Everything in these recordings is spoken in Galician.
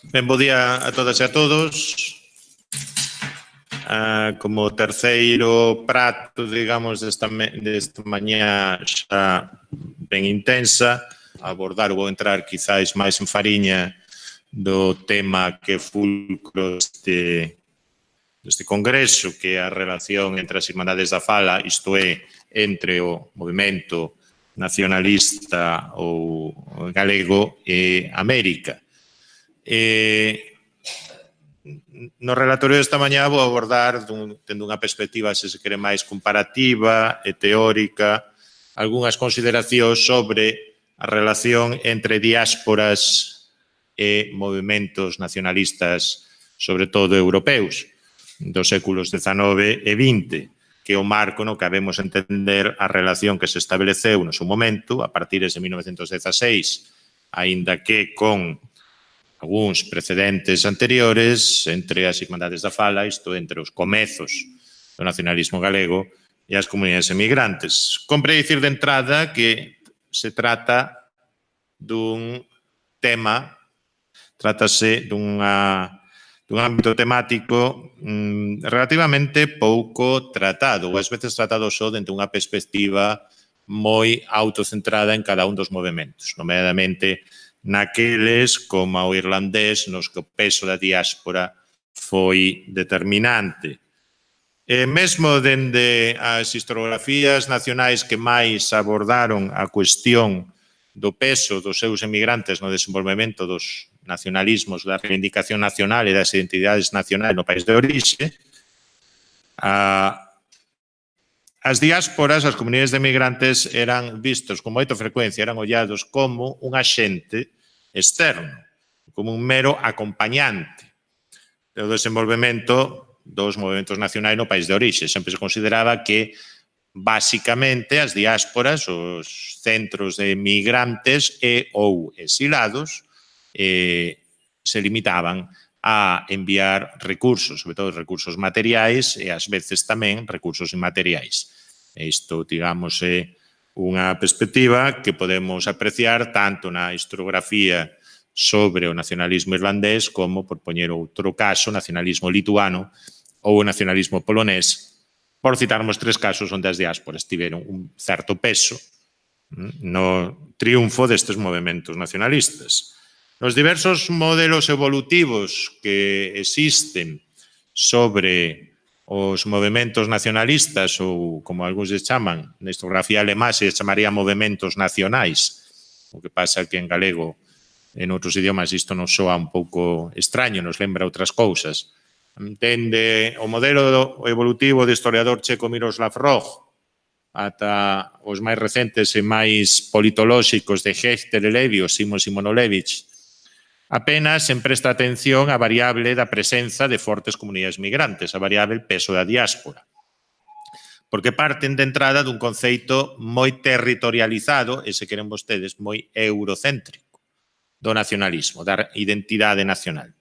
Ben, bo día a todas e a todos. Como terceiro prato, digamos, desta mañá xa ben intensa, vou entrar quizáis máis en fariña do tema que fulcro deste congreso, que é a relación entre as Irmandades da Fala, isto é, entre o movimento nacionalista ou galego e América. No relatorio desta mañá vou abordar, tendo unha perspectiva, se quere, máis comparativa e teórica, algunhas consideracións sobre a relación entre diásporas e movimentos nacionalistas, sobre todo europeus, dos séculos XIX e XX, que é o marco no que habemos entender a relación que se estableceu no seu momento, a partir de 1916, aínda que con algúns precedentes anteriores entre as Irmandades da Fala, isto entre os comezos do nacionalismo galego e as comunidades emigrantes. Compre dicir de entrada que se trata dun tema, trátase dun ámbito temático relativamente pouco tratado, ou ás veces tratado só dentro dunha perspectiva moi autocentrada en cada un dos movimentos, nomeadamente naqueles como o irlandés, nos que o peso da diáspora foi determinante. Mesmo dende as historiografías nacionais que máis abordaron a cuestión do peso dos seus emigrantes no desenvolvemento dos nacionalismos, da reivindicación nacional e das identidades nacionais no país de orixe, as diásporas, as comunidades de emigrantes, eran vistos con moita frecuencia, eran ollados como un axente externo, como un mero acompañante do desenvolvemento dos movimentos nacionais no país de orixe. Sempre se consideraba que, basicamente, as diásporas, os centros de emigrantes e ou exilados, se limitaban a enviar recursos, sobre todo recursos materiais e, ás veces, tamén recursos inmateriais. Isto, digamos, é unha perspectiva que podemos apreciar tanto na historiografía sobre o nacionalismo irlandés como, por poñer outro caso, o nacionalismo lituano ou o nacionalismo polonés, por citarmos tres casos onde as diásporas tiveron un certo peso no triunfo destes movimentos nacionalistas. Nos diversos modelos evolutivos que existen sobre os movimentos nacionalistas, ou como algúns les chaman, na historiografía alemá se chamaría movimentos nacionais, o que pasa que en galego e en outros idiomas isto nos soa un pouco extraño, nos lembra outras cousas. Dende o modelo evolutivo do historiador checo Miroslav Roch ata os máis recentes e máis politolóxicos de Hechter e Levi, o Simon Simonolevic, apenas se presta atención á variable da presenza de fortes comunidades migrantes, a variable peso da diáspora. Porque parten de entrada dun conceito moi territorializado, e se queren vostedes, moi eurocéntrico, do nacionalismo, da identidade nacional.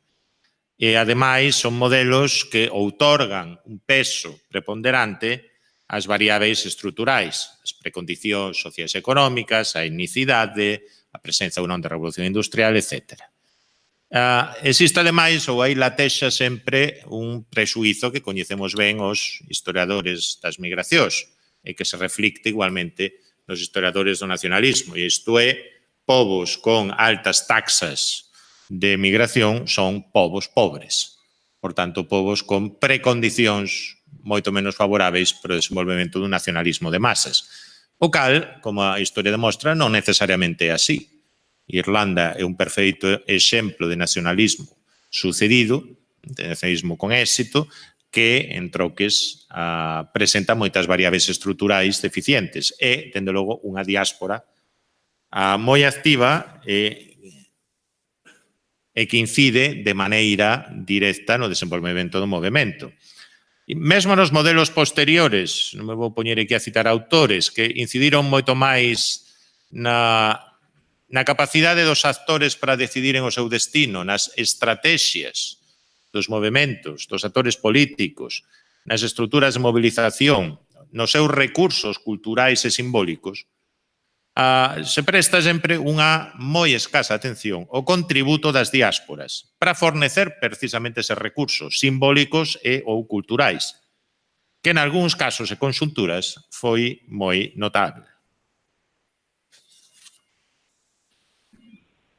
E, ademais, son modelos que outorgan un peso preponderante ás variáveis estruturais, as precondicións sociais e económicas, a etnicidade, a presenza ou non da revolución industrial, etc. Existe, ademais, ou aí latexa sempre un prexuízo que coñecemos ben os historiadores das migracións e que se reflicte igualmente nos historiadores do nacionalismo, e isto é, povos con altas taxas de migración son povos pobres, por tanto, povos con precondicións moito menos favoráveis para o desenvolvemento dun nacionalismo de masas, o cal, como a historia demostra, non necesariamente é así. Irlanda é un perfeito exemplo de nacionalismo sucedido, de nacionalismo con éxito, que, en troques, presenta moitas variables estruturais deficientes e, dende logo, unha diáspora moi activa e que incide de maneira directa no desenvolvemento do movimento. Mesmo nos modelos posteriores, non me vou poñer aquí a citar autores, que incidiron moito máis na capacidade dos actores para decidiren o seu destino, nas estrategias dos movimentos, dos actores políticos, nas estruturas de movilización, nos seus recursos culturais e simbólicos, se presta sempre unha moi escasa atención ao contributo das diásporas para fornecer precisamente eses recursos simbólicos e ou culturais, que en algúns casos e conxunturas foi moi notable.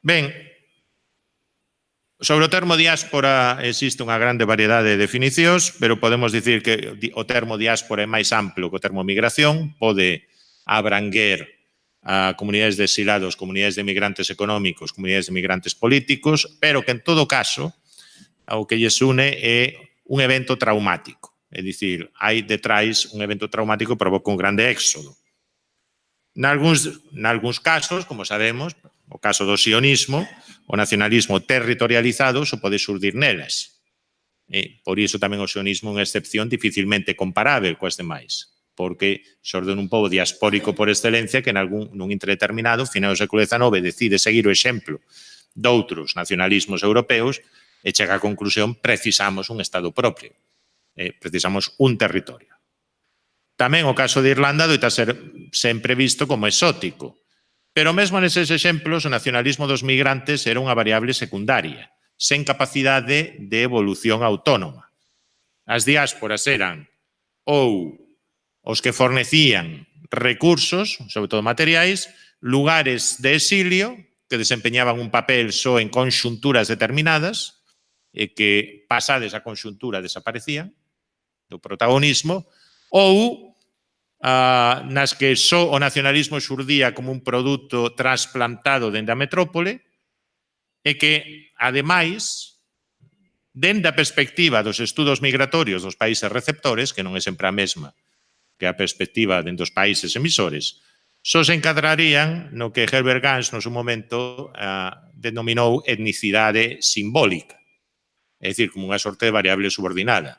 Ben, sobre o termo diáspora existe unha grande variedade de definicións, pero podemos dicir que o termo diáspora é máis amplo que o termo migración, pode abranguer a comunidades de exilados, comunidades de migrantes económicos, comunidades de migrantes políticos, pero que en todo caso o que lles une é un evento traumático. É dicir, hai detrás un evento traumático que provoca un grande éxodo. Nalgúns casos, como sabemos, o caso do sionismo, o nacionalismo territorializado só pode surdir nelas. Por iso tamén o sionismo é unha excepción dificilmente comparável coas demais, porque xorde un pobo diaspórico por excelencia que nun intradeterminado, final do século XIX, decide seguir o exemplo doutros nacionalismos europeos e chega á conclusión precisamos un Estado propio, precisamos un territorio. Tamén o caso de Irlanda doita ser sempre visto como exótico, pero mesmo neses exemplos o nacionalismo dos migrantes era unha variable secundaria, sen capacidade de evolución autónoma. As diásporas eran ou os que fornecían recursos, sobre todo materiais, lugares de exilio que desempeñaban un papel só en conxunturas determinadas e que, pasades a conxuntura, desaparecían do protagonismo, ou nas que só o nacionalismo xurdía como un produto trasplantado dende a metrópole e que, ademais, dende a perspectiva dos estudos migratorios dos países receptores, que non é sempre a mesma que a perspectiva dentro dos países emisores, só se encadrarían no que Herbert Gans, no seu momento, denominou etnicidade simbólica, é dicir, como unha sorte de variable subordinada.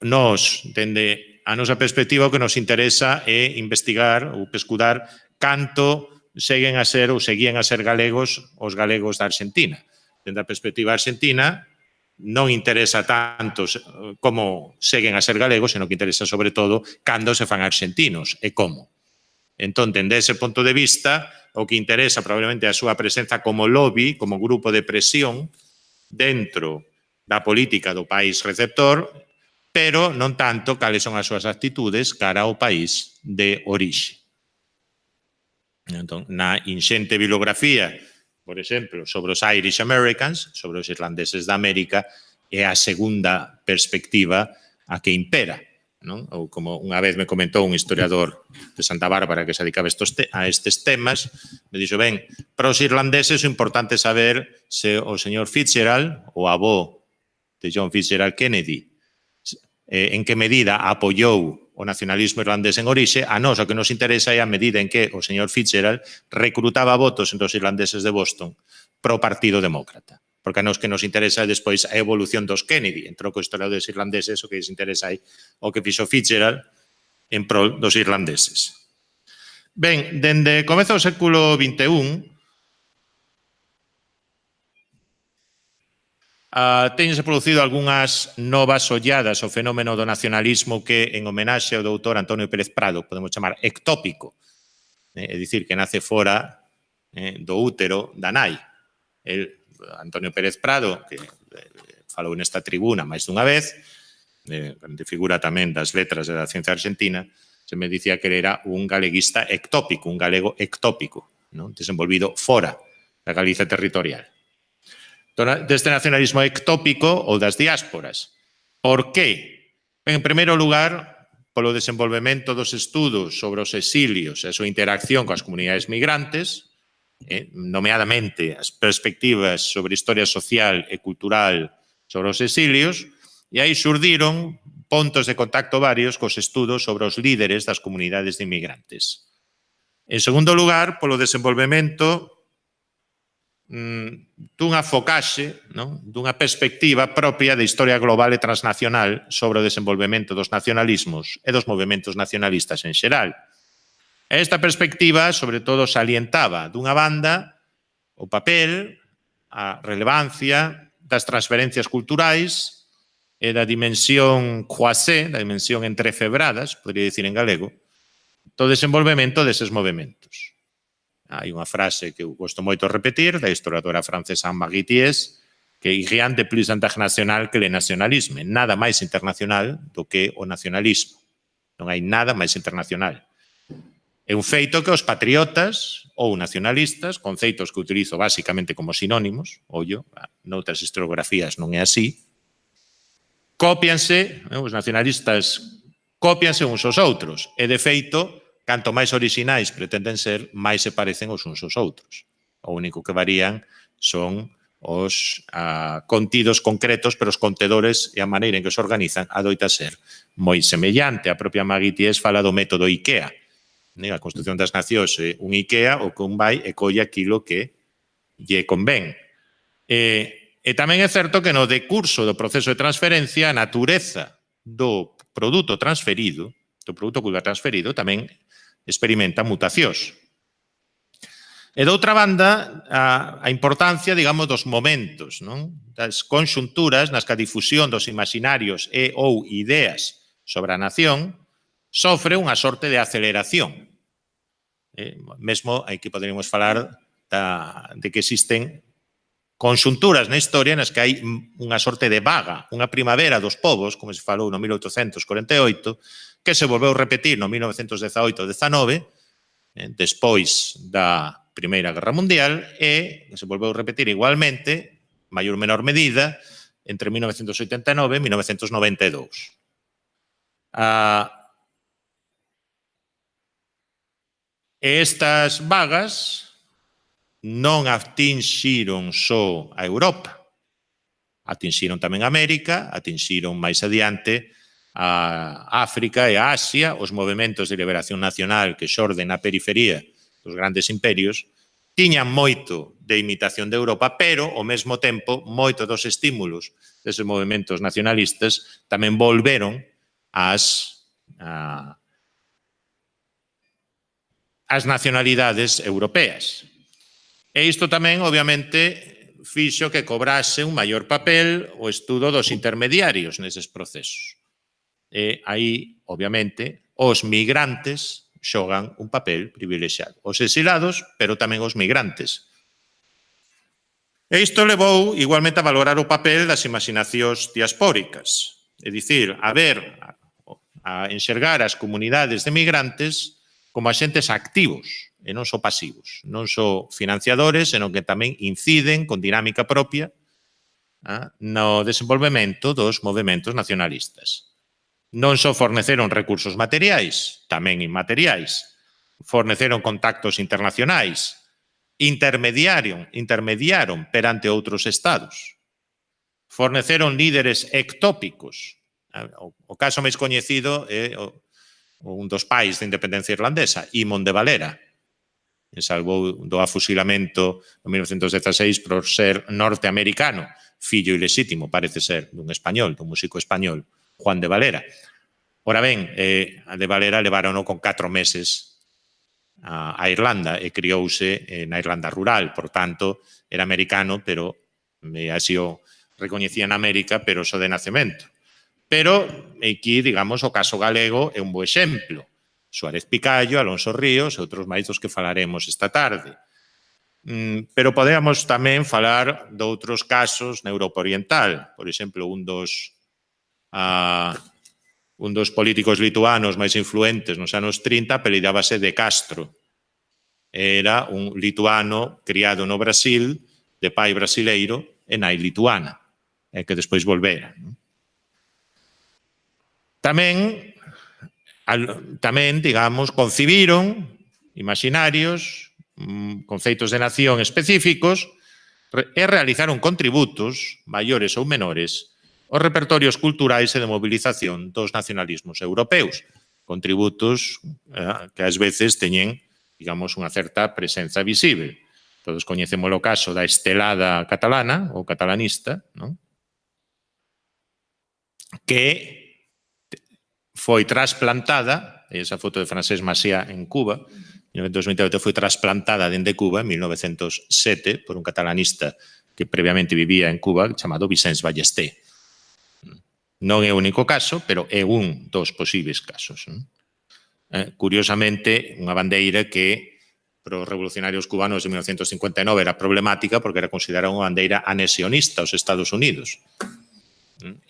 Nos, dende a nosa perspectiva, o que nos interesa é investigar ou pescudar canto seguen a ser ou seguían a ser galegos os galegos da Argentina. Dende a perspectiva argentina, non interesa tanto como seguen a ser galegos, senón que interesa sobre todo cando se fan argentinos e como. Entón, dende ese punto de vista, o que interesa probablemente a súa presenza como lobby, como grupo de presión dentro da política do país receptor, pero non tanto cales son as súas actitudes cara ao país de orixe. Entón, na inxente bibliografía, por exemplo, sobre os Irish Americans, sobre os irlandeses da América, é a segunda perspectiva a que impera, non? Ou como unha vez me comentou un historiador de Santa Bárbara que se dedicaba a estes temas, me dixo, ben, para os irlandeses o importante saber se o señor Fitzgerald, o avó de John Fitzgerald Kennedy, en que medida apoiou o nacionalismo irlandés en orixe, a nós o que nos interesa é a medida en que o señor Fitzgerald recrutaba votos entre os irlandeses de Boston pro Partido Demócrata. Porque a nós que nos interesa é despois a evolución dos Kennedy, entre os historiadores irlandeses, o que les interesa é o que fixo Fitzgerald en prol dos irlandeses. Ben, dende comezo do século XXI, teñense producido algunhas novas olladas ao fenómeno do nacionalismo que, en homenaxe ao doutor Antonio Pérez Prado, podemos chamar ectópico, é dicir, que nace fora do útero da nai. Antonio Pérez Prado, que falou nesta tribuna máis dunha vez, grande figura tamén das letras e da ciencia argentina, se me dicía que era un galeguista ectópico, un galego ectópico, non? Desenvolvido fora da Galicia territorial. Deste nacionalismo ectópico ou das diásporas. Por qué? En primeiro lugar, polo desenvolvemento dos estudos sobre os exilios e a súa interacción coas comunidades migrantes, nomeadamente as perspectivas sobre historia social e cultural sobre os exilios, e aí xurdiron pontos de contacto varios cos estudos sobre os líderes das comunidades de inmigrantes. En segundo lugar, polo desenvolvemento dunha focaxe, non? Dunha perspectiva propia de historia global e transnacional sobre o desenvolvemento dos nacionalismos e dos movementos nacionalistas en xeral. Esta perspectiva, sobre todo, salientaba, dunha banda, o papel, a relevancia das transferencias culturais e da dimensión croisée, da dimensión entrefebradas, podría dicir en galego, do desenvolvemento deses movimentos. Hai unha frase que eu gosto moito repetir da historiadora francesa Marie Thiers, que rien de plus internacional que le nacionalisme. Nada máis internacional do que o nacionalismo. Non hai nada máis internacional. É un feito que os patriotas ou nacionalistas, conceitos que utilizo basicamente como sinónimos, ollo, noutras historiografías non é así, cópianse, os nacionalistas cópianse uns aos outros, e de feito, canto máis orixinais pretenden ser, máis se parecen os uns aos outros. O único que varían son os contidos concretos, pero os contedores e a maneira en que se organizan adoita ser moi semellante. A propia Marie Thiers fala do método IKEA. A Constitución das Nacións é un IKEA, o que un vai e colle aquilo que lle convén. E tamén é certo que no decurso do proceso de transferencia, a natureza do produto transferido, do produto cultural transferido, tamén experimenta mutacións. E doutra banda, a importancia, digamos, dos momentos, non? Das conxunturas nas que a difusión dos imaginarios e ou ideas sobre a nación sofre unha sorte de aceleración. Mesmo aquí poderíamos falar de que existen conxunturas na historia nas que hai unha sorte de vaga, unha primavera dos povos, como se falou no 1848, que se volveu repetir no 1918-19, despois da Primeira Guerra Mundial, e se volveu repetir igualmente, maior ou menor medida, entre 1989 e 1992. E estas vagas non atinxiron só a Europa, atinxiron tamén a América, atinxiron máis adiante a África e a Asia, os movementos de liberación nacional que xorden na periferia dos grandes imperios, tiñan moito de imitación de Europa, pero, ao mesmo tempo, moito dos estímulos deses movementos nacionalistas tamén volveron ás nacionalidades europeas. E isto tamén, obviamente, fixo que cobrase un maior papel o estudo dos intermediarios neses procesos. E aí, obviamente, os migrantes xogan un papel privilexiado. Os exilados, pero tamén os migrantes. E isto levou igualmente a valorar o papel das imaginacións diaspóricas. É dicir, a enxergar as comunidades de migrantes como axentes activos e non só pasivos. Non só financiadores, senón que tamén inciden con dinámica propia no desenvolvemento dos movementos nacionalistas. Non só forneceron recursos materiais, tamén inmateriais, forneceron contactos internacionais, intermediaron perante outros estados, forneceron líderes ectópicos. O caso máis coñecido é un dos pais da independencia irlandesa, Imón de Valera, que salvou do afusilamento en 1916 por ser norteamericano, fillo ilexítimo, parece ser, dun español, dun músico español, Juan de Valera. Ora ben, a de Valera levarono con 4 meses a Irlanda e criouse na Irlanda rural, por tanto, era americano, pero así o recoñecía na América, pero só de nacemento. Pero aquí, digamos, o caso galego é un bo exemplo. Suárez Picallo, Alonso Ríos e outros máis dos que falaremos esta tarde. Pero podemos tamén falar de outros casos na Europa Oriental. Por exemplo, un dos políticos lituanos máis influentes nos anos 30 apelidábase de Castro. Era un lituano criado no Brasil, de pai brasileiro e nai lituana, que despois volvera. Tamén, digamos, concibiron imaginarios, conceitos de nación específicos e realizaron contributos, maiores ou menores, aos repertorios culturais e de movilización dos nacionalismos europeus. Contributos que ás veces teñen, digamos, unha certa presenza visible. Todos coñecemos o caso da estelada catalana, ou catalanista, non? Que foi trasplantada, esa foto de Francesc Macià en Cuba, en 1928 foi trasplantada dende Cuba en 1907 por un catalanista que previamente vivía en Cuba chamado Vicens Ballester. Non é o único caso, pero é un dos posibles casos. Curiosamente, unha bandeira que para os revolucionarios cubanos de 1959 era problemática porque era considerada unha bandeira anexionista aos Estados Unidos,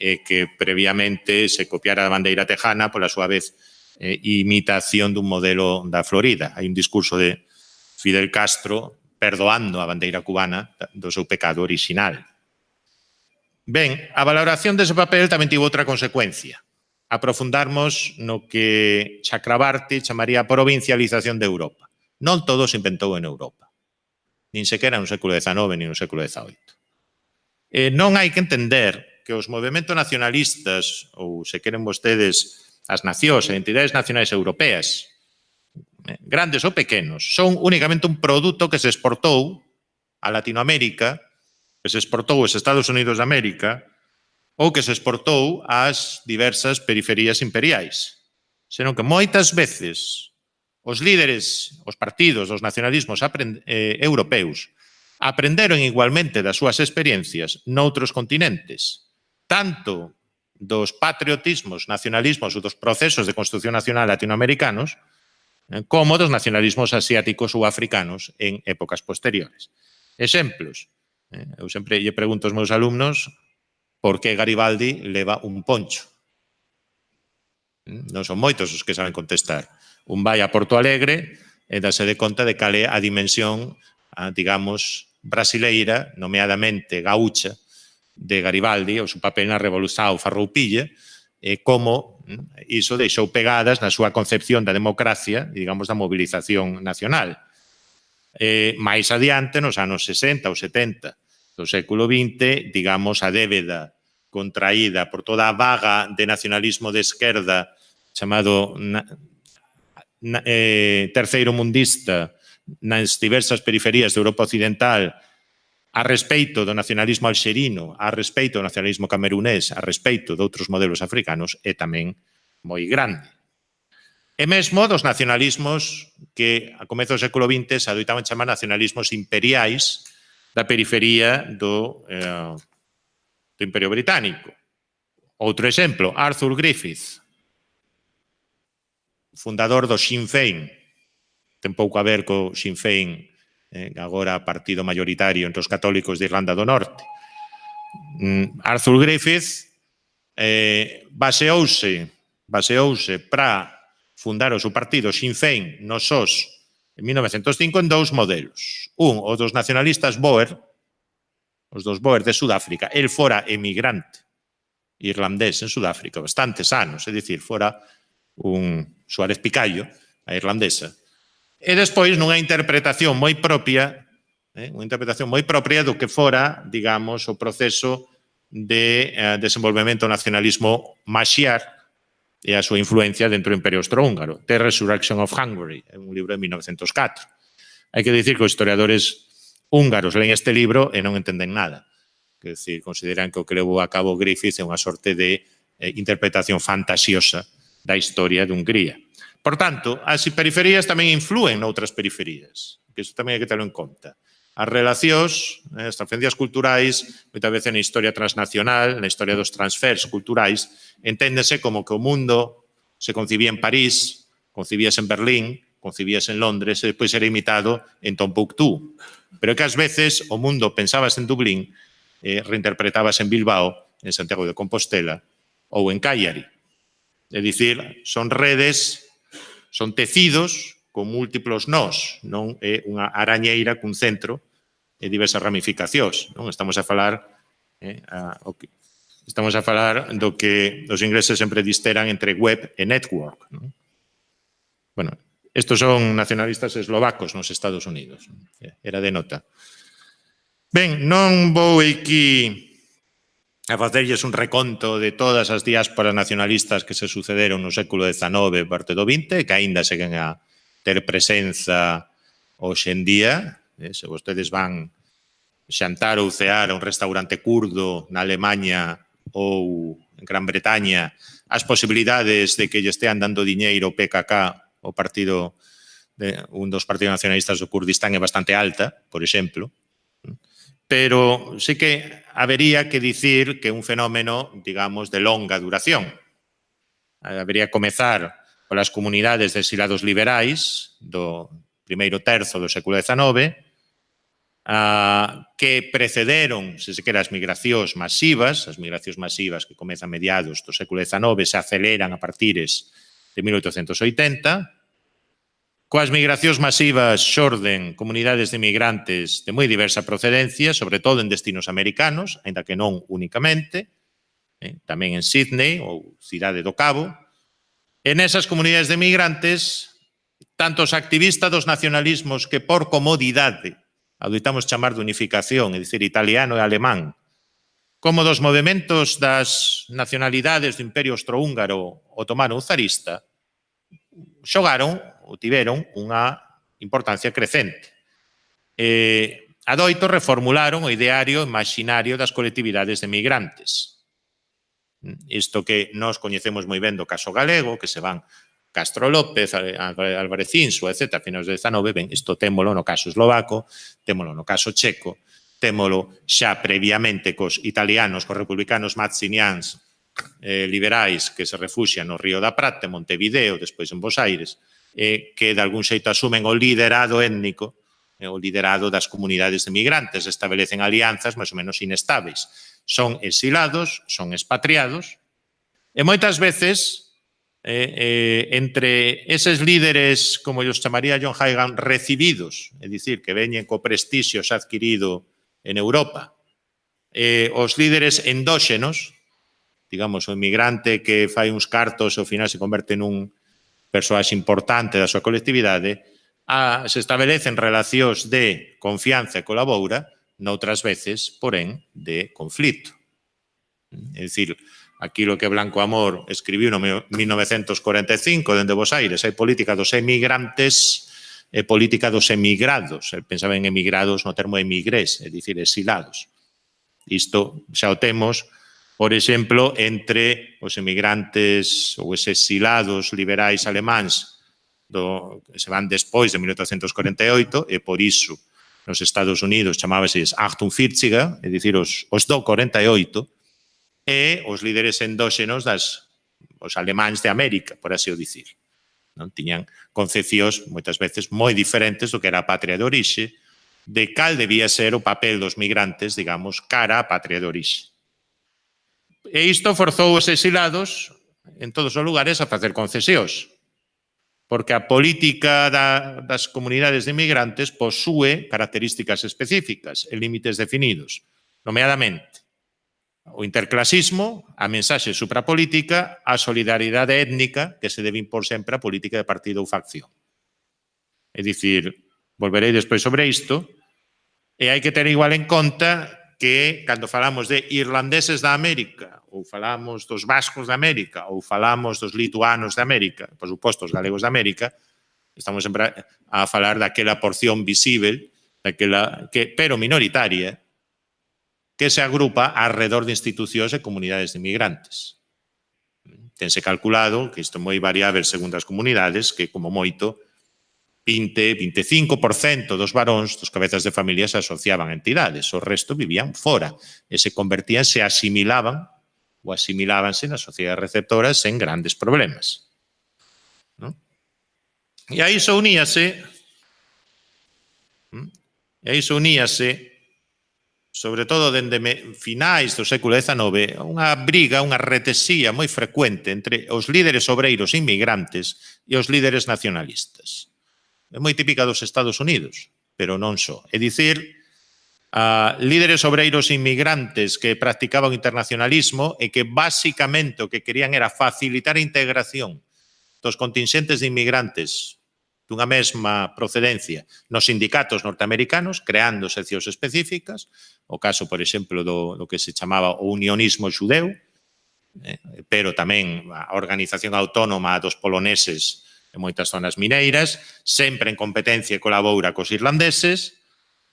e que previamente se copiara a bandeira tejana pola súa vez imitación dun modelo da Florida. Hai un discurso de Fidel Castro perdoando a bandeira cubana do seu pecado orixinal. Ben, a valoración dese papel tamén tivo outra consecuencia. Aprofundarmos no que Chakrabarti chamaría a provincialización de Europa. Non todo se inventou en Europa. Nin sequera no século XIX, nin no século XVIII. Non hai que entender que os movementos nacionalistas, ou se queren vostedes, as nacións e entidades nacionais europeas, grandes ou pequenos, son únicamente un produto que se exportou a Latinoamérica, que se exportou aos Estados Unidos de América, ou que se exportou ás diversas periferias imperiais. Senón que moitas veces os líderes, os partidos dos nacionalismos europeus aprenderon igualmente das súas experiencias noutros continentes, tanto dos patriotismos, nacionalismos ou dos procesos de construcción nacional latinoamericanos, como dos nacionalismos asiáticos ou africanos en épocas posteriores. Exemplos. Eu sempre lle pregunto aos meus alumnos por que Garibaldi leva un poncho. Non son moitos os que saben contestar. Un vai a Porto Alegre e dase de conta de cal é a dimensión, digamos, brasileira, nomeadamente gaúcha, de Garibaldi, o seu papel na Revolución Farroupilha, como iso deixou pegadas na súa concepción da democracia e, digamos, da movilización nacional. Mais adiante, nos anos 60 ou 70 do século XX, digamos, a débeda contraída por toda a vaga de nacionalismo de esquerda chamado terceiro mundista nas diversas periferias de Europa Occidental a respeito do nacionalismo alxerino, a respeito do nacionalismo camerunés, a respeito de outros modelos africanos, é tamén moi grande. E mesmo dos nacionalismos que a comezo do século XX se adoitaban chamar nacionalismos imperiais da periferia do Imperio Británico. Outro exemplo, Arthur Griffith, fundador do Sinn Féin, ten pouco a ver co Sinn Féin, agora partido mayoritario entre os católicos de Irlanda do Norte. Arthur Griffith baseouse para fundar o seu partido Sinn Féin nos SOS en 1905 en dous modelos. Un, o dos nacionalistas Boer, os dos Boer de Sudáfrica. El fora emigrante irlandés en Sudáfrica, bastantes anos, é dicir, fora un Suárez Picallo, a irlandesa. E despois nunha interpretación moi propia, do que fora, digamos, o proceso de desenvolvemento do nacionalismo maxiar e a súa influencia dentro do Imperio Austrohúngaro. The Resurrection of Hungary, é un libro de 1904. Hai que dicir que os historiadores húngaros leen este libro e non entenden nada. Quer decir, consideran que o que levou a cabo Griffith é unha sorte de interpretación fantasiosa da historia de Hungría. Por tanto, as periferías tamén influen noutras periferías, que iso tamén hai que terlo en conta. As relacións, as transferencias culturais, moitas veces na historia transnacional, na historia dos transfers culturais, enténdese como que o mundo se concibía en París, concibíase en Berlín, concibíase en Londres e depois era imitado en Tombuctú. Pero que ás veces o mundo pensábase en Dublín e reinterpretábase en Bilbao, en Santiago de Compostela ou en Cagliari. É dicir, son redes, son tecidos con múltiplos nós, non é unha arañeira cun centro e diversas ramificacións. Non estamos a falar do que os ingleses sempre disteran entre web e network. Non? Bueno, estos son nacionalistas eslovacos nos Estados Unidos. Era de nota. Ben, non vou aquí a facerlles un reconto de todas as diásporas nacionalistas que se sucederon no século XIX e parte do XX, que aínda seguen a ter presenza hoxe en día. Se vostedes van xantar ou cear a un restaurante kurdo na Alemanha ou en Gran Bretaña, as posibilidades de que lle estean dando diñeiro ao PKK, o partido un dos partidos nacionalistas do Kurdistán, é bastante alta, por exemplo. Pero sí que habería que dicir que é un fenómeno, digamos, de longa duración. Habería que comezar polas comunidades de exilados liberais do primeiro terzo do século XIX, que precederon, se quera, as migracións masivas que comezan a mediados do século XIX se aceleran a partires de 1880. Coas migracións masivas xorden comunidades de migrantes de moi diversa procedencia, sobre todo en destinos americanos, aínda que non únicamente, tamén en Sydney ou Cidade do Cabo. En esas comunidades de migrantes, tanto os activistas dos nacionalismos que por comodidade adoitamos chamar de unificación, é dicir, italiano e alemán, como dos movementos das nacionalidades do Imperio Austrohúngaro, otomano ou zarista, xogaron ou tiveron unha importancia crecente. Adoito reformularon o ideario imaxinario das colectividades de migrantes. Isto que nós coñecemos moi ben do caso galego, que se van Castro López, Álvarez Insua, etc., a finais do XIX, ben, isto témolo no caso eslovaco, témolo no caso checo, témolo xa previamente cos italianos, cos republicanos mazzinians liberais que se refuxian no Río da Prata, en Montevideo, despois en Bos Aires, que de algún xeito asumen o liderado étnico, o liderado das comunidades de migrantes, establecen alianzas máis ou menos inestáveis. Son exilados, son expatriados, e moitas veces entre eses líderes, como os chamaría John Hagan, recibidos, é dicir, que veñen co prestixio xa adquirido en Europa, os líderes endóxenos, digamos, o inmigrante que fai uns cartos e ao final se converte nun persoaxe importante da súa colectividade, se establecen relacións de confianza e colaboura, noutras veces, porén, de conflito. É dicir, aquilo que Blanco Amor escribiu no 1945 dende Bos Aires, hai política dos emigrantes e política dos emigrados. El pensaba en emigrados no termo emigrés, é dicir, exilados. Isto xa o temos, por exemplo, entre os emigrantes ou os exilados liberais alemáns que se van despois de 1848 e por iso nos Estados Unidos chamábase Achtung 40, é dicir, os do 48, e os líderes endóxenos os alemáns de América, por así o dicir. Non tiñan concepcións moitas veces moi diferentes do que era a patria de orixe, de cal debía ser o papel dos migrantes, digamos, cara á patria de orixe. E isto forzou os exilados en todos os lugares a facer concesións, porque a política das comunidades de migrantes posúe características específicas e límites definidos, nomeadamente o interclasismo, a mensaxe suprapolítica, a solidaridade étnica que se debe impor sempre a política de partido ou facción. É dicir, volverei despois sobre isto, e hai que ter igual en conta que cando falamos de irlandeses da América, ou falamos dos vascos da América, ou falamos dos lituanos da América, por suposto, os galegos da América, estamos sempre a falar daquela porción visible, pero minoritaria, que se agrupa alrededor de institucións e comunidades de migrantes. Tense calculado, que isto é moi variável segundo as comunidades, que como moito 20-25% dos varóns, dos cabezas de familia, se asociaban a entidades, o resto vivían fora e se convertían, se asimilaban ou asimilábanse nas sociedades receptoras sen grandes problemas. E a iso uníase sobre todo dende finais do século XIX, unha briga, unha retesía moi frecuente entre os líderes obreiros inmigrantes e os líderes nacionalistas. É moi típica dos Estados Unidos, pero non só. É dicir, líderes obreiros inmigrantes que practicaban o internacionalismo e que basicamente o que querían era facilitar a integración dos contingentes de inmigrantes dunha mesma procedencia nos sindicatos norteamericanos, creando seccións específicas, o caso, por exemplo, do que se chamaba o unionismo xudeu, pero tamén a organización autónoma dos poloneses en moitas zonas mineiras, sempre en competencia e colaboura cos irlandeses,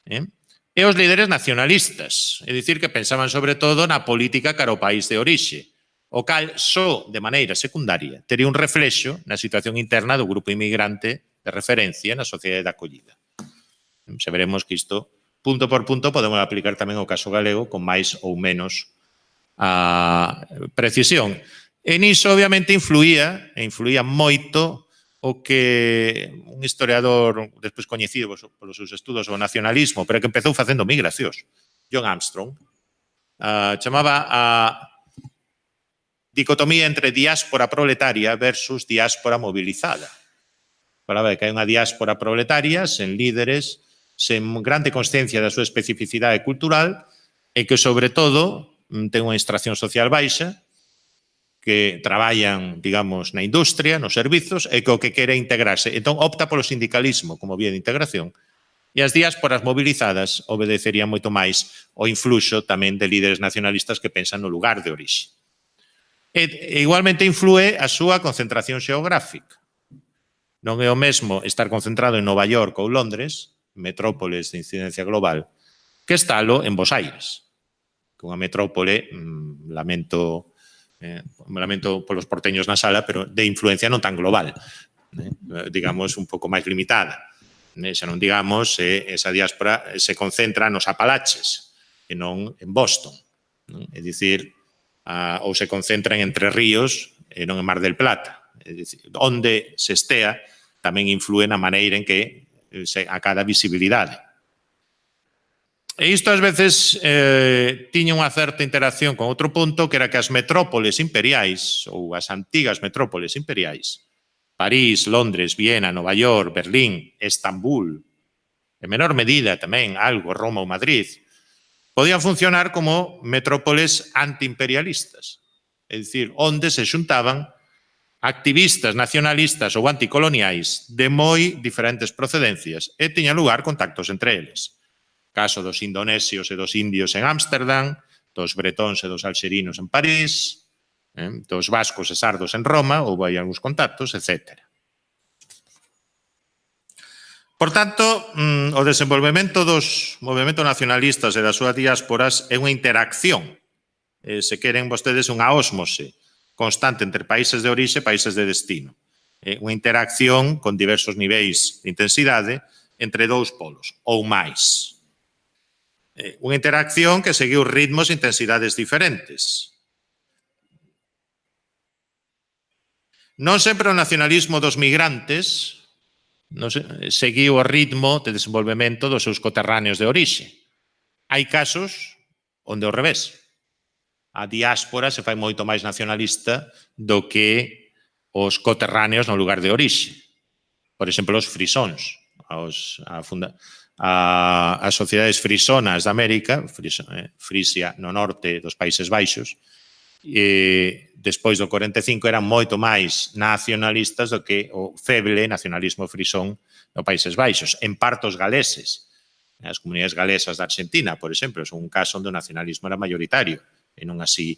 e os líderes nacionalistas, é dicir, que pensaban sobre todo na política cara ao país de orixe, o cal só de maneira secundaria tería un reflexo na situación interna do grupo inmigrante de referencia na sociedade de acollida. Xa veremos que isto, punto por punto, podemos aplicar tamén ao caso galego con máis ou menos precisión. E niso, obviamente, influía moito o que un historiador despois coñecido polos seus estudos o nacionalismo, pero que empezou facendo migracións, John Armstrong, chamaba a dicotomía entre diáspora proletaria versus diáspora mobilizada. Falaba de que hai unha diáspora proletaria sen líderes, sen grande consciencia da súa especificidade cultural e que, sobre todo, ten unha extracción social baixa, que traballan, digamos, na industria, nos servizos, e que o que quere integrarse. Entón, opta polo sindicalismo como vía de integración. E as diásporas mobilizadas obedecerían moito máis o influxo tamén de líderes nacionalistas que pensan no lugar de orixe. E igualmente influe a súa concentración xeográfica. Non é o mesmo estar concentrado en Nova York ou Londres, metrópoles de incidencia global, que estalo en Bos Aires, que unha metrópole, lamento polos porteños na sala, pero de influencia non tan global, digamos, un pouco máis limitada. Xa non digamos, esa diáspora se concentra nos Apalaches, e non en Boston. É dicir, ou se concentra en Entre Ríos e non en Mar del Plata. É dicir, onde se estea tamén influe na maneira en que se acada visibilidade. E isto ás veces tiña unha certa interacción con outro punto, que era que as metrópoles imperiais, ou as antigas metrópoles imperiais, París, Londres, Viena, Nova York, Berlín, Estambul, en menor medida tamén algo Roma ou Madrid, podían funcionar como metrópoles antiimperialistas, é dicir, onde se xuntaban activistas nacionalistas ou anticoloniais de moi diferentes procedencias e tiña lugar contactos entre eles. Caso dos indonesios e dos indios en Ámsterdam, dos bretóns e dos alxerinos en París, dos vascos e sardos en Roma, houve aí algúns contactos, etc. Por tanto, o desenvolvemento dos movementos nacionalistas e das súas diásporas é unha interacción, se queren vostedes unha ósmose constante entre países de orixe e países de destino. Unha interacción con diversos niveis de intensidade entre dous polos, ou máis. Unha interacción que seguiu ritmos e intensidades diferentes. Non sempre o nacionalismo dos migrantes seguiu o ritmo de desenvolvemento dos seus coterráneos de orixe. Hai casos onde ao revés. A diáspora se fai moito máis nacionalista do que os coterráneos no lugar de orixe. Por exemplo, os frisóns, as sociedades frisonas de América, Frisia no norte dos Países Baixos, despois do 45 eran moito máis nacionalistas do que o feble nacionalismo frisón nos Países Baixos, en partos galeses. As comunidades galesas da Argentina, por exemplo, son un caso onde o nacionalismo era mayoritario, e non así.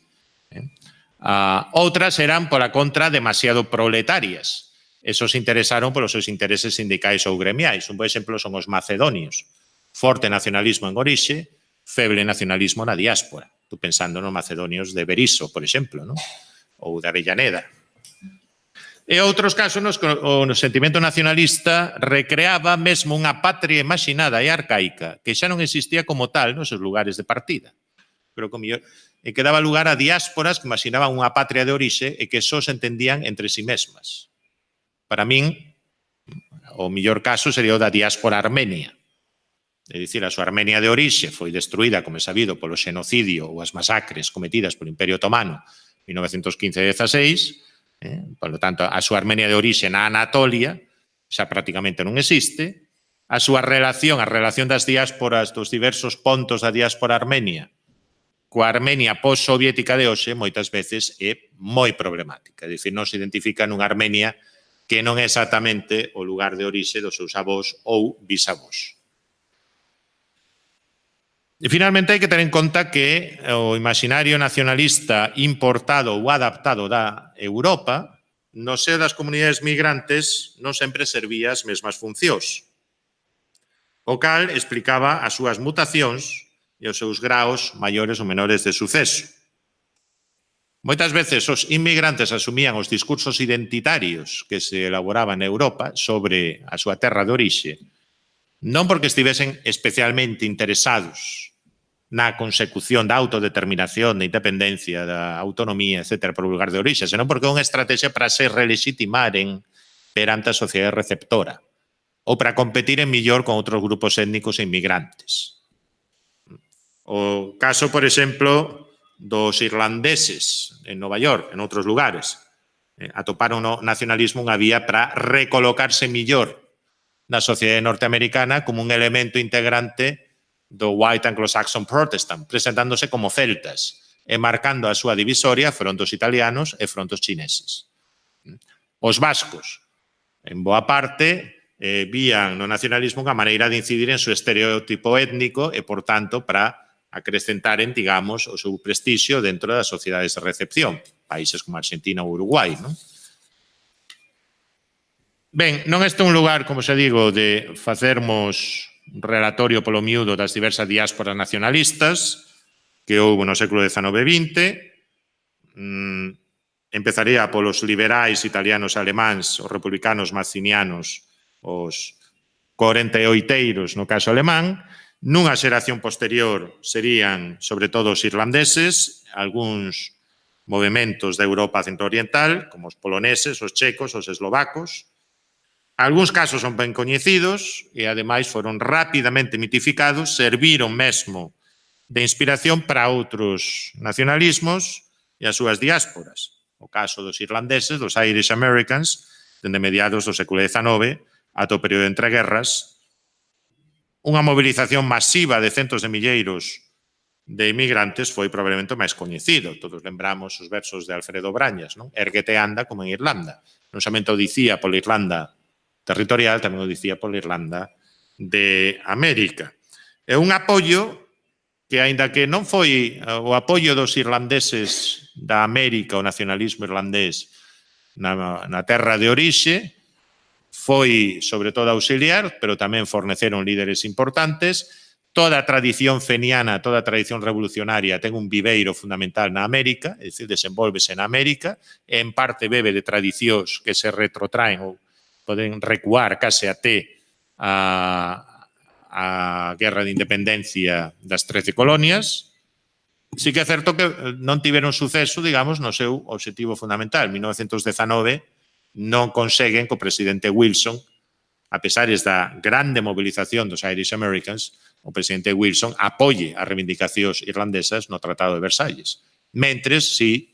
Outras eran, pola contra, demasiado proletarias. Esos interesaron polos seus intereses sindicais ou gremiais. Un bo exemplo son os macedonios. Forte nacionalismo en orixe, feble nacionalismo na diáspora. Tú pensando nos macedonios de Berisso, por exemplo, ¿no? Ou de Avellaneda. E outros casos nos que o sentimento nacionalista recreaba mesmo unha patria imaginada e arcaica que xa non existía como tal nos seus lugares de partida. Pero que daba lugar a diásporas que imaginaban unha patria de orixe e que só se entendían entre si mesmas. Para min, o mellor caso sería o da diáspora armenia. É dicir, a súa Armenia de orixe foi destruída, como é sabido, polo xenocidio ou as masacres cometidas polo Imperio Otomano en 1915-16, por lo tanto, a súa Armenia de orixe na Anatolia xa prácticamente non existe, a súa relación, a relación das diásporas dos diversos pontos da diáspora armenia coa Armenia post-soviética de hoxe moitas veces é moi problemática. É dicir, non se identifica nunha Armenia que non é exactamente o lugar de orixe dos seus avós ou bisavós. E finalmente hai que ter en conta que o imaginario nacionalista importado ou adaptado da Europa no seo das comunidades migrantes non sempre servía as mesmas funcións. O cal explicaba as súas mutacións e os seus graos maiores ou menores de suceso. Moitas veces os inmigrantes asumían os discursos identitarios que se elaboraban na Europa sobre a súa terra de orixe, non porque estivesen especialmente interesados na consecución da autodeterminación, da independencia, da autonomía, etc., por lugar de orixe, senón porque é unha estrategia para se relegitimaren perante a sociedade receptora ou para competiren millor con outros grupos étnicos e inmigrantes. O caso, por exemplo, dos irlandeses en Nova York, en outros lugares, atoparon no nacionalismo unha vía para recolocarse millor na sociedade norteamericana como un elemento integrante do White Anglo-Saxon Protestant, presentándose como celtas e marcando a súa divisoria frontos italianos e frontos chineses. Os vascos, en boa parte, vían no nacionalismo unha maneira de incidir en seu estereotipo étnico e, por tanto, para acrecentaren, digamos, o seu prestixio dentro das sociedades de recepción, países como Argentina ou Uruguai, non? Ben, non este é un lugar, como se digo, de facermos un relatorio polo miúdo das diversas diásporas nacionalistas que houve no século XIX e XX. Empezaría polos liberais italianos e alemáns, os republicanos mazzinianos, os 48eiros no caso alemán. Nunha xeración posterior serían, sobre todo, os irlandeses, algúns movementos da Europa centrooriental, como os poloneses, os checos, os eslovacos. Algúns casos son ben coñecidos e, ademais, foron rapidamente mitificados, serviron mesmo de inspiración para outros nacionalismos e as súas diásporas. O caso dos irlandeses, dos Irish Americans, dende mediados do século XIX ata o período entre guerras, unha movilización masiva de centos de milleiros de inmigrantes foi probablemente o máis coñecido. Todos lembramos os versos de Alfredo Brañas, non? Erguete anda como en Irlanda. Non somente o dicía pola Irlanda territorial, tamén o dicía pola Irlanda de América. É un apoio que, aínda que non foi o apoio dos irlandeses da América, o nacionalismo irlandés na terra de orixe, foi, sobre todo, auxiliar, pero tamén forneceron líderes importantes. Toda a tradición feniana, toda a tradición revolucionaria ten un viveiro fundamental na América, é dicir, desenvolvese na América, e en parte bebe de tradicións que se retrotraen ou poden recuar case até a Guerra de Independencia das 13 colonias. Sí que é certo que non tiveron suceso, digamos, no seu obxectivo fundamental. En 1919 non conseguen que o presidente Wilson, a pesares da grande movilización dos Irish Americans, o presidente Wilson apoie as reivindicacións irlandesas no Tratado de Versalles. Mentres, si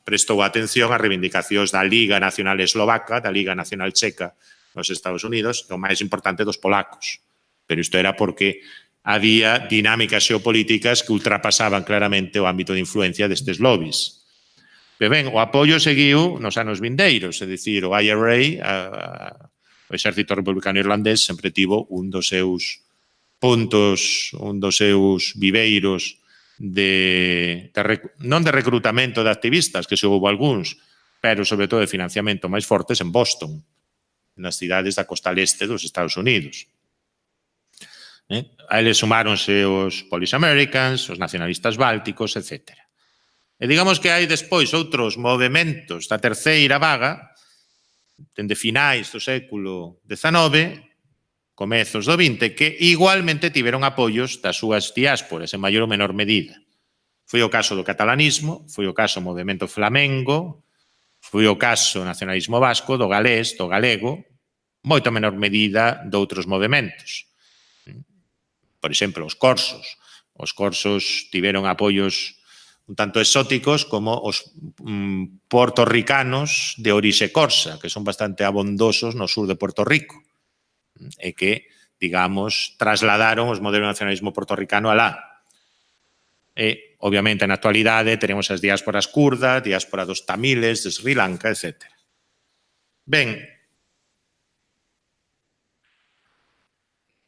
prestou atención ás reivindicacións da Liga Nacional Eslovaca, da Liga Nacional Checa nos Estados Unidos, e o máis importante dos polacos. Pero isto era porque había dinámicas xeopolíticas que ultrapasaban claramente o ámbito de influencia destes lobbies. Ben, o apoio seguiu nos anos vindeiros, é dicir, o IRA, o Exército Republicano Irlandés, sempre tivo un dos seus puntos, un dos seus viveiros non de recrutamento de activistas, que se houve algúns, pero sobre todo de financiamento máis fortes en Boston, nas cidades da costa leste dos Estados Unidos. A eles sumáronse os Polish Americans, os nacionalistas bálticos, etc. E digamos que hai despois outros movementos da terceira vaga, dende finais do século XIX, comezos do XX, que igualmente tiveron apoios das súas diásporas, en maior ou menor medida. Foi o caso do catalanismo, foi o caso do movemento flamengo, foi o caso do nacionalismo vasco, do galés, do galego, moito menor medida de outros movementos. Por exemplo, os corsos. Os corsos tiveron apoios un tanto exóticos como os puertorricanos de orixe corsa, que son bastante abondosos no sur de Puerto Rico, e que, digamos, trasladaron os modelos de nacionalismo puertorricano alá. E, obviamente, na actualidade, teremos as diásporas kurdas, diáspora dos tamiles, de Sri Lanka, etc. Ben,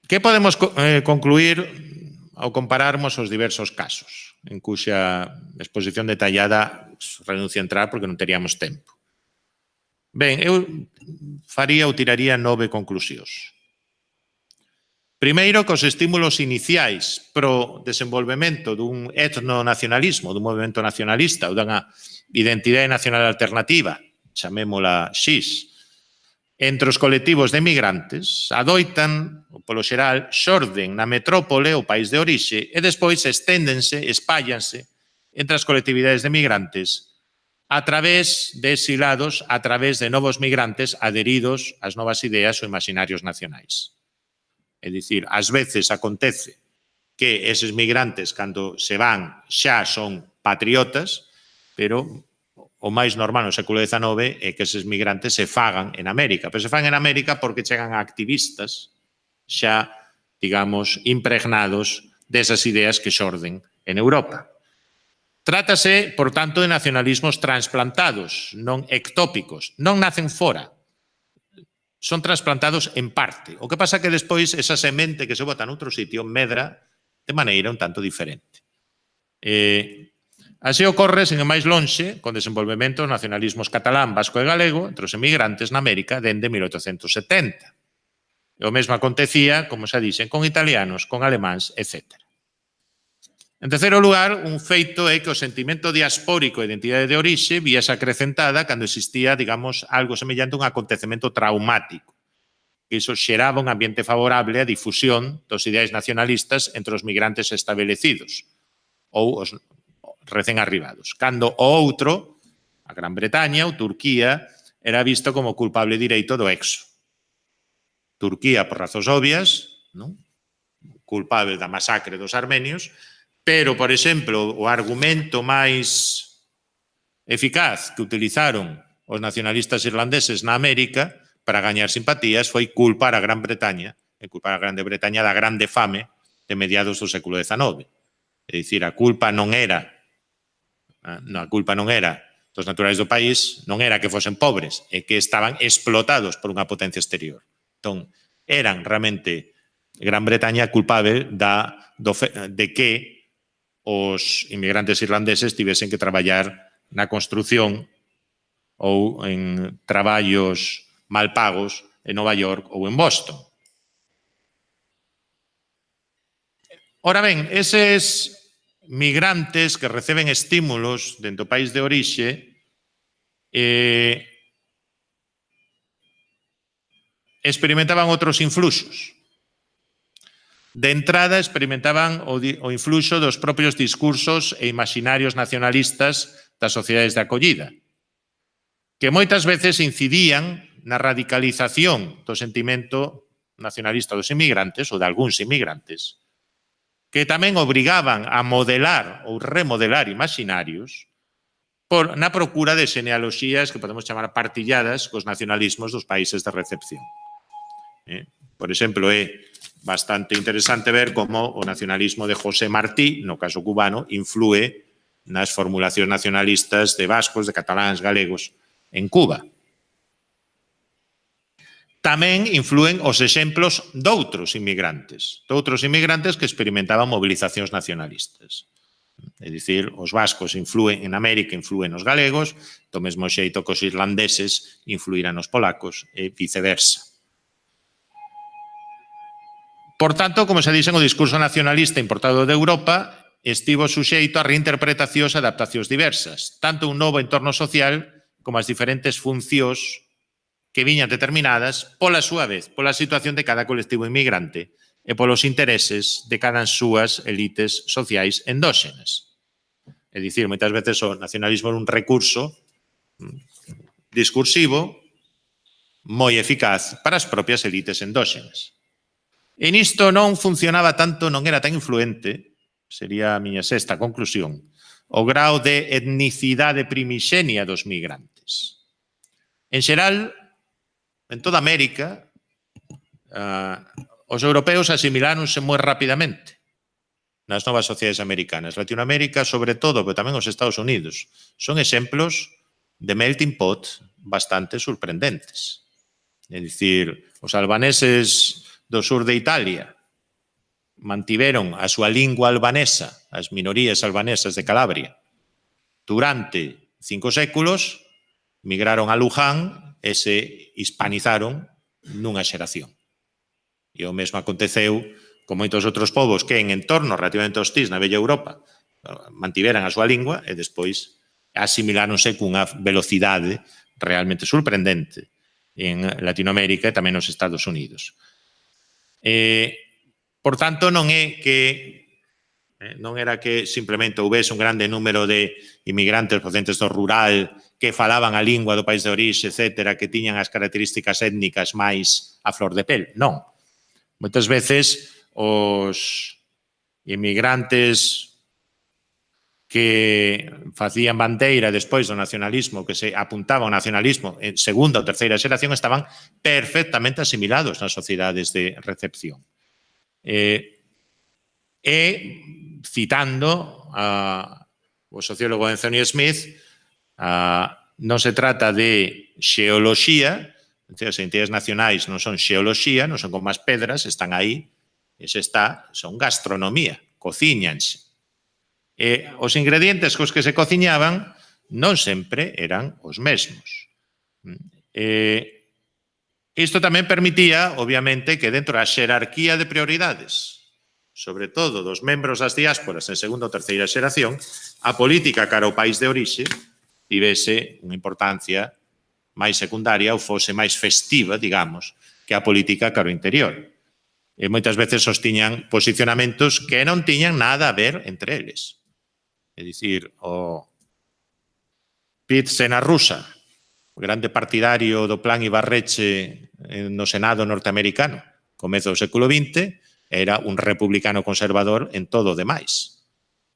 que podemos concluir ao compararmos os diversos casos, en cuxa exposición detallada renuncio a entrar porque non teríamos tempo. Ben, eu faría ou tiraría 9 conclusións. Primeiro, que os estímulos iniciais pro desenvolvemento dun etnonacionalismo, dun movimento nacionalista ou dunha identidade nacional alternativa, chamémola XIS, entre os colectivos de migrantes adoitan, polo xeral, xorden na metrópole ou país de orixe e despois esténdense, espállanse entre as colectividades de migrantes a través de exilados, a través de novos migrantes adheridos ás novas ideas ou imaginarios nacionais. É dicir, ás veces acontece que eses migrantes, cando se van, xa son patriotas, pero o máis normal no século XIX é que eses migrantes se fagan en América. Pero se fagan en América porque chegan activistas xa, digamos, impregnados desas ideas que xorden en Europa. Trátase, por tanto, de nacionalismos transplantados, non ectópicos. Non nacen fora, son transplantados en parte. O que pasa que despois esa semente que se bota noutro sitio medra de maneira un tanto diferente. Así ocorre, sen ir máis lonxe, con desenvolvemento dos nacionalismos catalán, vasco e galego entre os emigrantes na América dende 1870. E o mesmo acontecía, como xa dixen, con italianos, con alemáns, etc. En terceiro lugar, un feito é que o sentimento diaspórico e identidade de orixe víase acrecentada cando existía, digamos, algo semellante a un acontecemento traumático. Que iso xeraba un ambiente favorable á difusión dos ideais nacionalistas entre os migrantes establecidos ou os recén arribados. Cando o outro, a Gran Bretaña ou Turquía, era visto como culpable directo do éxodo. Turquía, por razóns obvias, non? Culpable da masacre dos armenios, pero, por exemplo, o argumento máis eficaz que utilizaron os nacionalistas irlandeses na América para gañar simpatías foi culpar a Gran Bretaña, e culpar a Grande Bretaña da grande fame de mediados do século XIX. É dicir, a culpa non era dos naturais do país, non era que fosen pobres, é que estaban explotados por unha potencia exterior. Entón, eran realmente Gran Bretaña culpable de que os inmigrantes irlandeses tivesen que traballar na construción ou en traballos mal pagos en Nova York ou en Boston. Ora ben, eses migrantes que receben estímulos dentro do país de orixe experimentaban outros influxos. De entrada, experimentaban o influxo dos propios discursos e imaginarios nacionalistas das sociedades de acollida, que moitas veces incidían na radicalización do sentimento nacionalista dos inmigrantes ou de algúns inmigrantes, que tamén obrigaban a modelar ou remodelar imaginarios na procura de xenealoxías que podemos chamar partilladas cos nacionalismos dos países de recepción. Por exemplo, é bastante interesante ver como o nacionalismo de José Martí, no caso cubano, inflúe nas formulacións nacionalistas de vascos, de cataláns, galegos en Cuba. Tamén inflúen os exemplos doutros inmigrantes que experimentaban movilizacións nacionalistas. É dicir, os vascos inflúen en América, inflúen os galegos, do mesmo xeito que os irlandeses influirán os polacos e viceversa. Por tanto, como se dixen, o discurso nacionalista importado de Europa estivo suxeito a reinterpretacións e adaptacións diversas, tanto un novo entorno social como as diferentes funcións que viñan determinadas pola súa vez, pola situación de cada colectivo inmigrante e polos intereses de cada súas elites sociais endóxenas. É dicir, moitas veces o nacionalismo é un recurso discursivo moi eficaz para as propias elites endóxenas. E nisto non funcionaba tanto, non era tan influente, sería a miña sexta conclusión, o grao de etnicidade primixenia dos migrantes. En xeral, en toda América, os europeos asimiláronse moi rapidamente nas novas sociedades americanas. Latinoamérica, sobre todo, pero tamén os Estados Unidos, son exemplos de melting pot bastante sorprendentes. É dicir, os albaneses do sur de Italia mantiveron a súa lingua albanesa, as minorías albanesas de Calabria, durante 5 séculos, migraron a Luján e se hispanizaron nunha xeración. E o mesmo aconteceu con moitos outros povos que en entornos relativamente hostís na Bella Europa mantiveran a súa lingua e despois asimiláronse cunha velocidade realmente sorprendente en Latinoamérica e tamén nos Estados Unidos. Por tanto, non é que non era que simplemente houvese un grande número de inmigrantes procedentes do rural que falaban a lingua do país de orixe, etc., que tiñan as características étnicas máis a flor de pel. Non. Moitas veces os inmigrantes que facían bandeira despois do nacionalismo, que se apuntaba ao nacionalismo en segunda ou terceira xeración, estaban perfectamente asimilados nas sociedades de recepción. Citando o sociólogo Anthony Smith, non se trata de xeoloxía, as entidades nacionais non son xeoloxía, non son como as pedras, están aí, son gastronomía, cociñanse. Os ingredientes cos que se cociñaban non sempre eran os mesmos. Isto tamén permitía, obviamente, que dentro da xerarquía de prioridades, sobre todo dos membros das diásporas en segunda ou terceira xeración, a política cara ao país de orixe tivese unha importancia máis secundaria ou fose máis festiva, digamos, que a política cara ao interior. E moitas veces sostiñan posicionamentos que non tiñan nada a ver entre eles. É dicir, o Pete Senarrusa, o grande partidario do plan Ibarreche no Senado norteamericano, comezo do século XX, era un republicano conservador en todo o demais.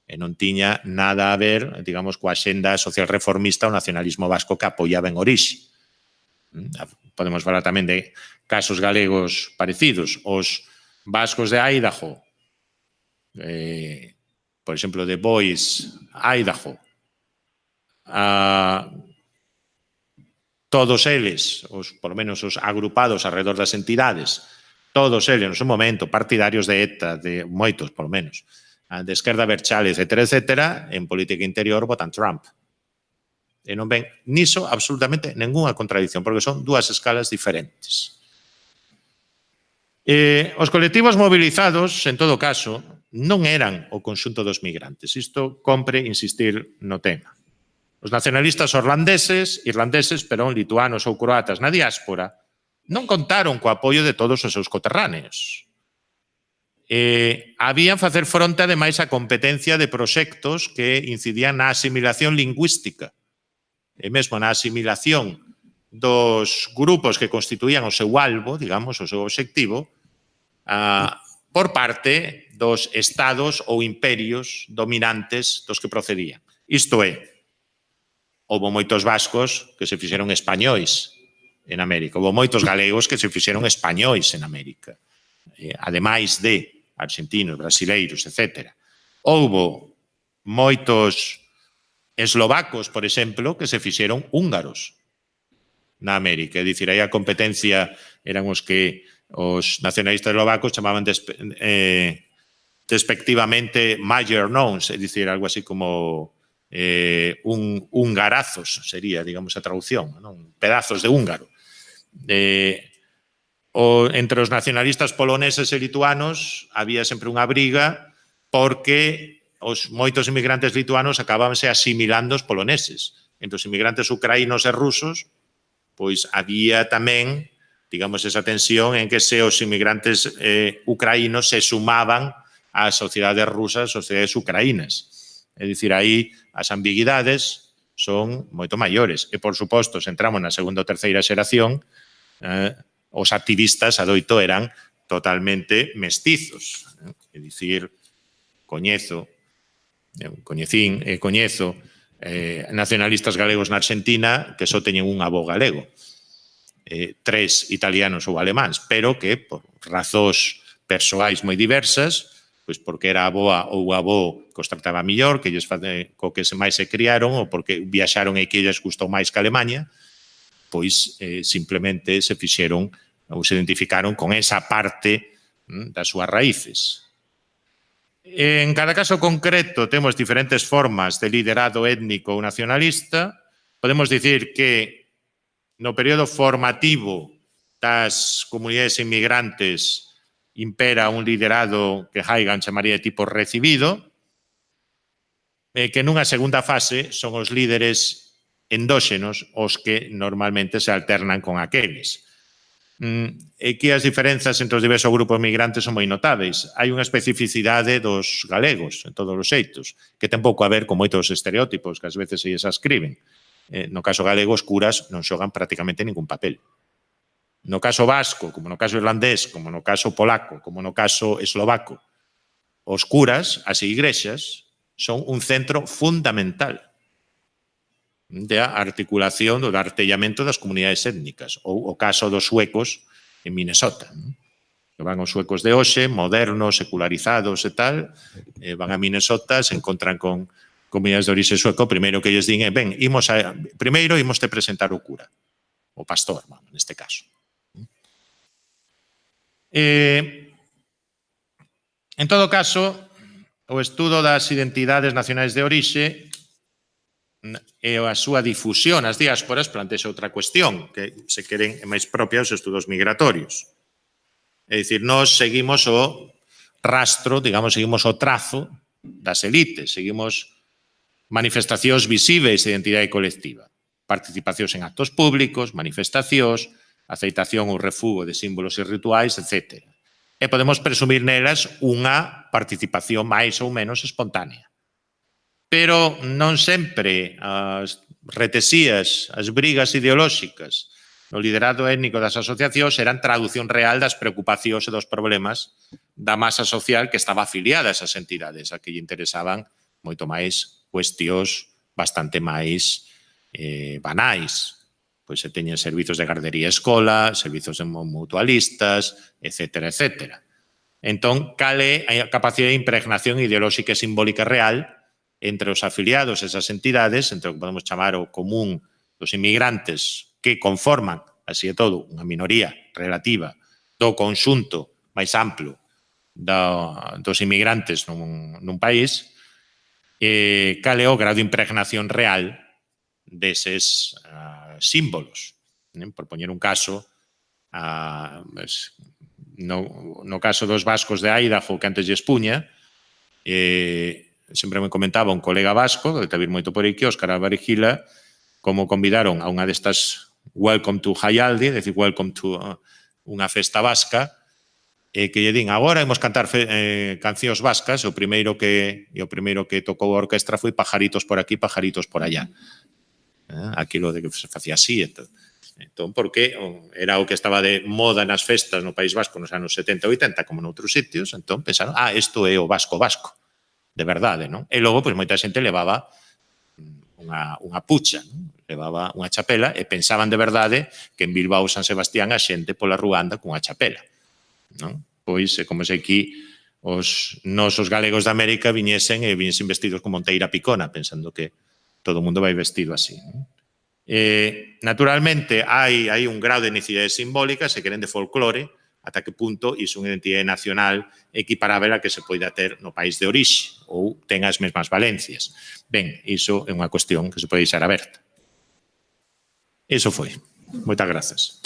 E non tiña nada a ver, digamos, coa xenda social reformista ou nacionalismo vasco que apoiaba en orixe. Podemos falar tamén de casos galegos parecidos. Os vascos de Idaho, por exemplo, de Boise, Idaho, todos eles, por lo menos os agrupados alrededor das entidades, todos eles, no seu momento, partidarios de ETA, de moitos, por lo menos, de esquerda berchal, etc., en política interior votan Trump. E non ven niso absolutamente ninguna contradicción, porque son dúas escalas diferentes. Os colectivos movilizados, en todo caso, non eran o conxunto dos migrantes. Isto compre insistir no tema. Os nacionalistas irlandeses, lituanos ou croatas na diáspora, non contaron co apoio de todos os seus coterráneos. Habían facer fronte, ademais, a competencia de proxectos que incidían na asimilación lingüística e mesmo na asimilación dos grupos que constituían o seu albo, digamos, o seu obxectivo, por parte dos estados ou imperios dominantes dos que procedían. Isto é, houve moitos vascos que se fixeron españois en América, houve moitos galegos que se fixeron españois en América, ademais de argentinos, brasileiros, etc. Houve moitos eslovacos, por exemplo, que se fixeron húngaros na América. É dicir, aí a competencia eran os que os nacionalistas eslovacos chamaban despectivamente major nouns, é dicir, algo así como hungarazos, sería, digamos, a traducción, non? Pedazos de húngaro. Entre os nacionalistas poloneses e lituanos había sempre unha briga porque os moitos inmigrantes lituanos acabábanse asimilando os poloneses. Entre os inmigrantes ucraínos e rusos, pois había tamén, digamos, esa tensión en que se os inmigrantes ucraínos se sumaban ás sociedades rusas, sociedades ucraínas. É dicir, aí as ambiguidades son moito maiores. E, por suposto, se entramos na segunda ou terceira xeración, os activistas adoito eran totalmente mestizos. É dicir, coñezo nacionalistas galegos na Argentina que só teñen un avó galego, 3 italianos ou alemáns, pero que por razóns persoais moi diversas, pois porque era a avoa ou o avó que os trataba mellor, que co que máis se criaron, ou porque viaxaron e que lles gustou máis que Alemanha, pois simplemente se fixeron ou se identificaron con esa parte das súas raíces. En cada caso concreto temos diferentes formas de liderado étnico ou nacionalista. Podemos dicir que no período formativo das comunidades inmigrantes impera un liderado que Huygens chamaría de tipo recibido, que nunha segunda fase son os líderes endóxenos os que normalmente se alternan con aqueles. E que as diferenzas entre os diversos grupos migrantes son moi notáveis. Hai unha especificidade dos galegos, en todos os xeitos, que ten pouco a ver con moitos estereótipos que ás veces se ascriben. No caso galego, os curas non xogan prácticamente ningún papel. No caso vasco, como no caso irlandés, como no caso polaco, como no caso eslovaco, os curas, as igrexas, son un centro fundamental da articulación do artellamento das comunidades étnicas, ou o caso dos suecos en Minnesota. Que van os suecos de hoxe, modernos, secularizados e tal, van a Minnesota, se encontran con comunidades de orixe sueco, primeiro que lles din é, ben, primeiro imos te presentar o cura, o pastor, neste caso. En todo caso, o estudo das identidades nacionais de orixe e a súa difusión nas diásporas plantexa outra cuestión, que se queren máis propia os estudos migratorios. É dicir, nós seguimos o rastro, digamos, seguimos o trazo das elites, seguimos manifestacións visíveis de identidade colectiva, participacións en actos públicos, manifestacións, aceitación ou refugo de símbolos e rituais, etc. E podemos presumir nelas unha participación máis ou menos espontánea. Pero non sempre as retesías, as brigas ideolóxicas no liderado étnico das asociacións eran traducción real das preocupacións e dos problemas da masa social que estaba afiliada a esas entidades, a que lle interesaban moito máis cuestións bastante máis banais. Pois se teñen servizos de gardería e escola, servizos de mutualistas, etc. etc. Entón, cal é a capacidade de impregnación ideolóxica e simbólica real entre os afiliados a esas entidades, entre o que podemos chamar o común dos inmigrantes que conforman, así de todo, unha minoría relativa do conxunto máis amplo dos inmigrantes nun país, cal é o grado de impregnación real deses símbolos. Por poñer un caso, no caso dos vascos de Idaho, que antes lle expuña, sempre me comentaba un colega vasco, que te vir moito por aquí, Óscar Álvarez Gila, como convidaron a unha destas Welcome to Jaialdi, é dicir, Welcome to unha festa vasca, que lle din, agora imos cantar cancións vascas, o primeiro que tocou a orquestra foi Pajaritos por aquí, Pajaritos por allá. Aquilo de que se facía así, entón, porque era o que estaba de moda nas festas no País Vasco nos anos 70 e 80, como noutros sitios, entón pensaron, isto é o vasco-vasco. De verdade, non? E logo, pois, moita xente levaba unha pucha, non? Levaba unha chapela e pensaban de verdade que en Bilbao San Sebastián a xente pola rúa anda cunha chapela, non? Pois é como se aquí os nosos galegos de América viñesen vestidos con monteira picona, pensando que todo o mundo vai vestido así, non? Naturalmente, hai un grado de etnicidade simbólica, se queren de folclore, ata que punto iso unha identidade nacional equiparável a que se poida ter no país de orixe ou ten as mesmas valencias. Ben, iso é unha cuestión que se pode deixar aberta. Iso foi. Moitas grazas.